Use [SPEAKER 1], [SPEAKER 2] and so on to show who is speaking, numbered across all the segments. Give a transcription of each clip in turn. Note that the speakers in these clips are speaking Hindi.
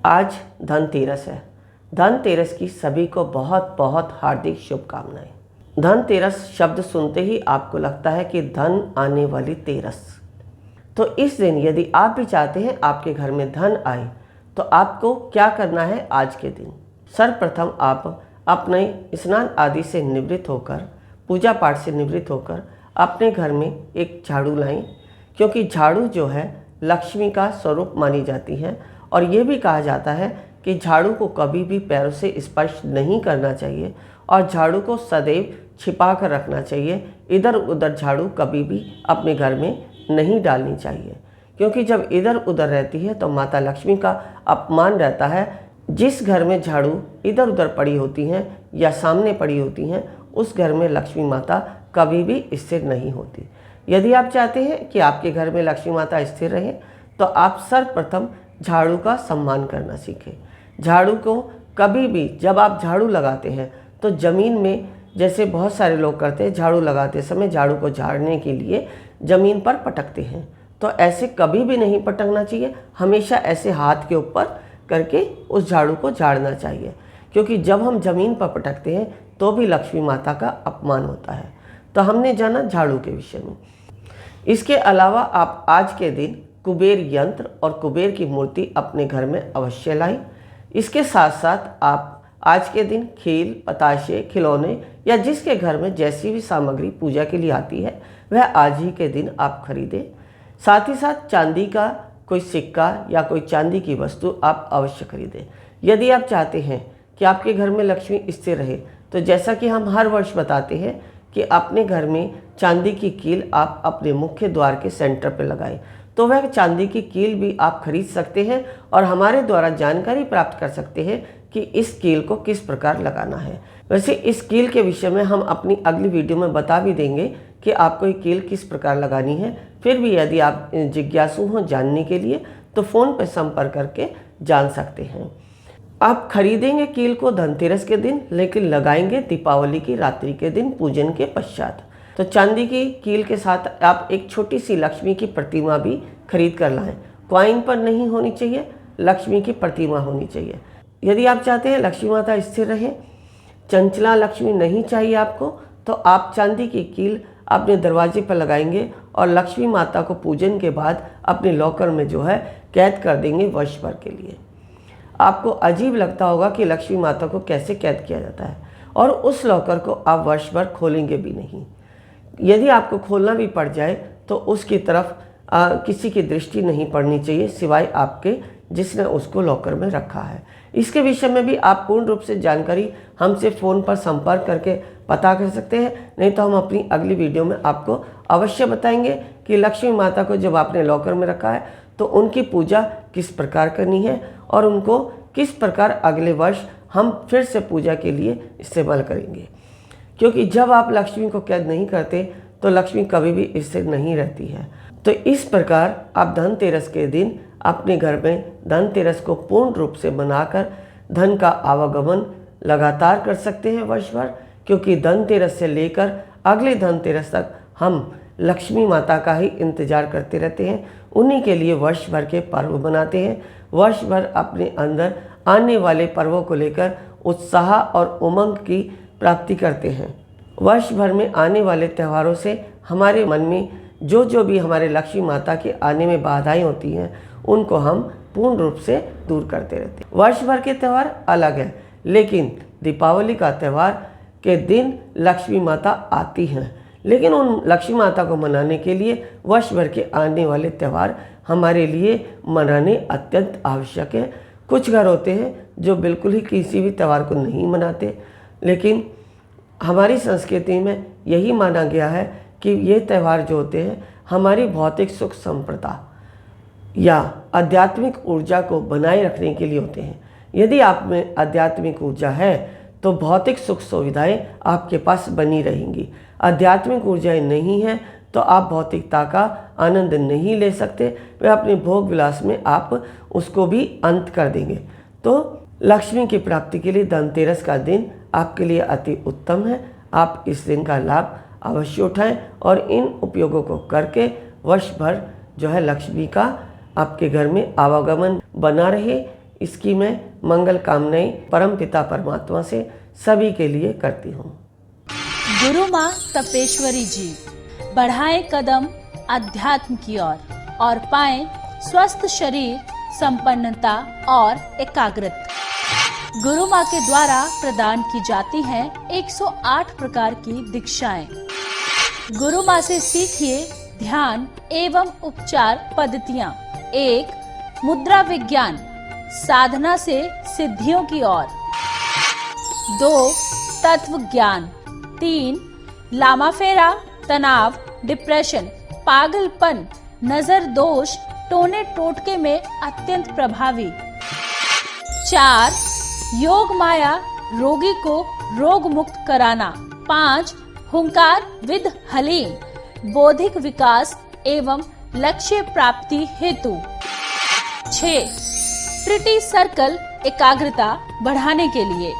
[SPEAKER 1] आज धनतेरस है। धनतेरस की सभी को बहुत बहुत हार्दिक शुभकामनाएं। धनतेरस शब्द सुनते ही आपको लगता है कि धन आने वाली तेरस। तो इस दिन यदि आप भी चाहते हैं आपके घर में धन आए तो आपको क्या करना है आज के दिन। सर्वप्रथम आप अपने स्नान आदि से निवृत्त होकर, पूजा पाठ से निवृत्त होकर अपने घर में एक झाड़ू लाएं, क्योंकि झाड़ू जो है लक्ष्मी का स्वरूप मानी जाती है। और ये भी कहा जाता है कि झाड़ू को कभी भी पैरों से स्पर्श नहीं करना चाहिए और झाड़ू को सदैव छिपा कर रखना चाहिए। इधर उधर झाड़ू कभी भी अपने घर में नहीं डालनी चाहिए, क्योंकि जब इधर उधर रहती है तो माता लक्ष्मी का अपमान रहता है। जिस घर में झाड़ू इधर उधर पड़ी होती हैं या सामने पड़ी होती हैं, उस घर में लक्ष्मी माता कभी भी स्थिर नहीं होती। यदि आप चाहते हैं कि आपके घर में लक्ष्मी माता स्थिर रहे तो आप सर्वप्रथम झाड़ू का सम्मान करना सीखें। झाड़ू को कभी भी जब आप झाड़ू लगाते हैं तो ज़मीन में, जैसे बहुत सारे लोग करते हैं, झाड़ू लगाते समय झाड़ू को झाड़ने के लिए ज़मीन पर पटकते हैं, तो ऐसे कभी भी नहीं पटकना चाहिए। हमेशा ऐसे हाथ के ऊपर करके उस झाड़ू को झाड़ना चाहिए, क्योंकि जब हम ज़मीन पर पटकते हैं तो भी लक्ष्मी माता का अपमान होता है। तो हमने जाना झाड़ू के विषय में। इसके अलावा आप आज के दिन कुबेर यंत्र और कुबेर की मूर्ति अपने घर में अवश्य लाएं। इसके साथ साथ आप आज के दिन खेल, पताशे, खिलौने या जिसके घर में जैसी भी सामग्री पूजा के लिए आती है वह आज ही के दिन आप खरीदें। साथ ही साथ चांदी का कोई सिक्का या कोई चांदी की वस्तु आप अवश्य खरीदें। यदि आप चाहते हैं कि आपके घर में लक्ष्मी स्थिर रहे तो जैसा कि हम हर वर्ष बताते हैं कि अपने घर में चांदी की कील आप अपने मुख्य द्वार के सेंटर पर लगाएं, तो वह चांदी की कील भी आप खरीद सकते हैं और हमारे द्वारा जानकारी प्राप्त कर सकते हैं कि इस कील को किस प्रकार लगाना है। वैसे इस कील के विषय में हम अपनी अगली वीडियो में बता भी देंगे कि आपको ये कील किस प्रकार लगानी है। फिर भी यदि आप जिज्ञासु हों जानने के लिए तो फ़ोन पर संपर्क करके जान सकते हैं। आप खरीदेंगे कील को धनतेरस के दिन, लेकिन लगाएंगे दीपावली की रात्रि के दिन पूजन के पश्चात। तो चांदी की कील के साथ आप एक छोटी सी लक्ष्मी की प्रतिमा भी खरीद कर लाएं। कॉइन पर नहीं होनी चाहिए, लक्ष्मी की प्रतिमा होनी चाहिए। यदि आप चाहते हैं लक्ष्मी माता स्थिर रहे, चंचला लक्ष्मी नहीं चाहिए आपको, तो आप चांदी की कील अपने दरवाजे पर लगाएंगे और लक्ष्मी माता को पूजन के बाद अपने लॉकर में जो है कैद कर देंगे वर्ष भर के लिए। आपको अजीब लगता होगा कि लक्ष्मी माता को कैसे कैद किया जाता है, और उस लॉकर को आप वर्ष भर खोलेंगे भी नहीं। यदि आपको खोलना भी पड़ जाए तो उसकी तरफ किसी की दृष्टि नहीं पड़नी चाहिए सिवाय आपके जिसने उसको लॉकर में रखा है। इसके विषय में भी आप पूर्ण रूप से जानकारी हमसे फ़ोन पर संपर्क करके पता कर सकते हैं, नहीं तो हम अपनी अगली वीडियो में आपको अवश्य बताएंगे कि लक्ष्मी माता को जब आपने लॉकर में रखा है तो उनकी पूजा किस प्रकार करनी है और उनको किस प्रकार अगले वर्ष हम फिर से पूजा के लिए इस्तेमाल करेंगे। क्योंकि जब आप लक्ष्मी को कैद नहीं करते तो लक्ष्मी कभी भी स्थिर नहीं रहती है। तो इस प्रकार आप धनतेरस के दिन अपने घर में धनतेरस को पूर्ण रूप से मनाकर धन का आवागमन लगातार कर सकते हैं वर्ष भर, क्योंकि धनतेरस से लेकर अगले धनतेरस तक हम लक्ष्मी माता का ही इंतजार करते रहते हैं। उन्हीं के लिए वर्ष भर के पर्व मनाते हैं। वर्ष भर अपने अंदर आने वाले पर्वों को लेकर उत्साह और उमंग की प्राप्ति करते हैं। वर्ष भर में आने वाले त्योहारों से हमारे मन में जो भी हमारे लक्ष्मी माता के आने में बाधाएं होती हैं उनको हम पूर्ण रूप से दूर करते रहते हैं। वर्ष भर के त्यौहार अलग है, लेकिन दीपावली का त्यौहार के दिन लक्ष्मी माता आती हैं। लेकिन उन लक्ष्मी माता को मनाने के लिए वर्ष भर के आने वाले त्यौहार हमारे लिए मनाने अत्यंत आवश्यक है। कुछ घर होते हैं जो बिल्कुल ही किसी भी त्यौहार को नहीं मनाते, लेकिन हमारी संस्कृति में यही माना गया है कि ये त्यौहार जो होते हैं हमारी भौतिक सुख संपदा या आध्यात्मिक ऊर्जा को बनाए रखने के लिए होते हैं। यदि आप में आध्यात्मिक ऊर्जा है तो भौतिक सुख सुविधाएं आपके पास बनी रहेंगी। आध्यात्मिक ऊर्जाएं नहीं है तो आप भौतिकता का आनंद नहीं ले सकते, वह अपने भोग विलास में आप उसको भी अंत कर देंगे। तो लक्ष्मी की प्राप्ति के लिए धनतेरस का दिन आपके लिए अति उत्तम है। आप इस दिन का लाभ अवश्य उठाएं और इन उपयोगों को करके वर्ष भर जो है लक्ष्मी का आपके घर में आवागमन बना रहे, इसकी मैं मंगल कामनाएं परम पिता परमात्मा से सभी के लिए करती हूँ।
[SPEAKER 2] गुरु माँ तपेश्वरी जी बढ़ाएं कदम अध्यात्म की ओर और पाएं स्वस्थ शरीर, संपन्नता और एकाग्रता। गुरु माँ के द्वारा प्रदान की जाती हैं 108 प्रकार की दीक्षाएं। गुरु माँ से सीखिए ध्यान एवं उपचार पद्धतियाँ। 1. मुद्रा विज्ञान, साधना से सिद्धियों की ओर। 2. तत्व ज्ञान। 3. लामा फेरा, तनाव, डिप्रेशन, पागलपन, नजर दोष, टोने टोटके में अत्यंत प्रभावी। 4. योग माया, रोगी को रोग मुक्त कराना। 5. हुंकार विद हलीम, बौद्धिक विकास एवं लक्ष्य प्राप्ति हेतु। 6. प्रिटी सर्कल, एकाग्रता बढ़ाने के लिए।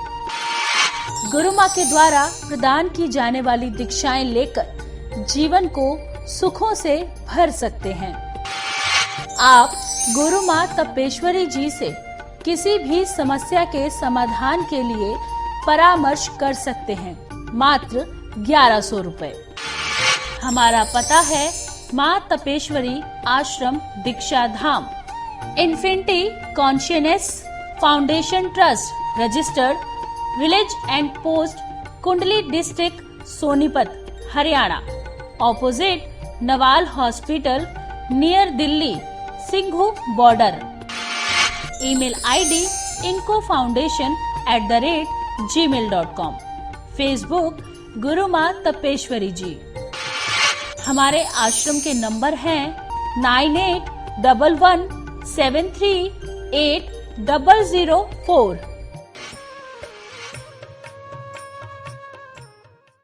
[SPEAKER 2] गुरु माँ के द्वारा प्रदान की जाने वाली दीक्षाएं लेकर जीवन को सुखों से भर सकते हैं। आप गुरु माँ तपेश्वरी जी से किसी भी समस्या के समाधान के लिए परामर्श कर सकते हैं, मात्र 1100 रुपए। हमारा पता है Maa Tapeshwari Ashram, Diksha Dham, infinity consciousness foundation trust, registered, village and post, Kundli district, Sonipat, Haryana, opposite Nawal hospital, near Delhi, Singhu border. Email ID incofoundation@gmail.com। Facebook Guru Maa Tapeshwari जी। हमारे आश्रम के नंबर हैं 9811738004।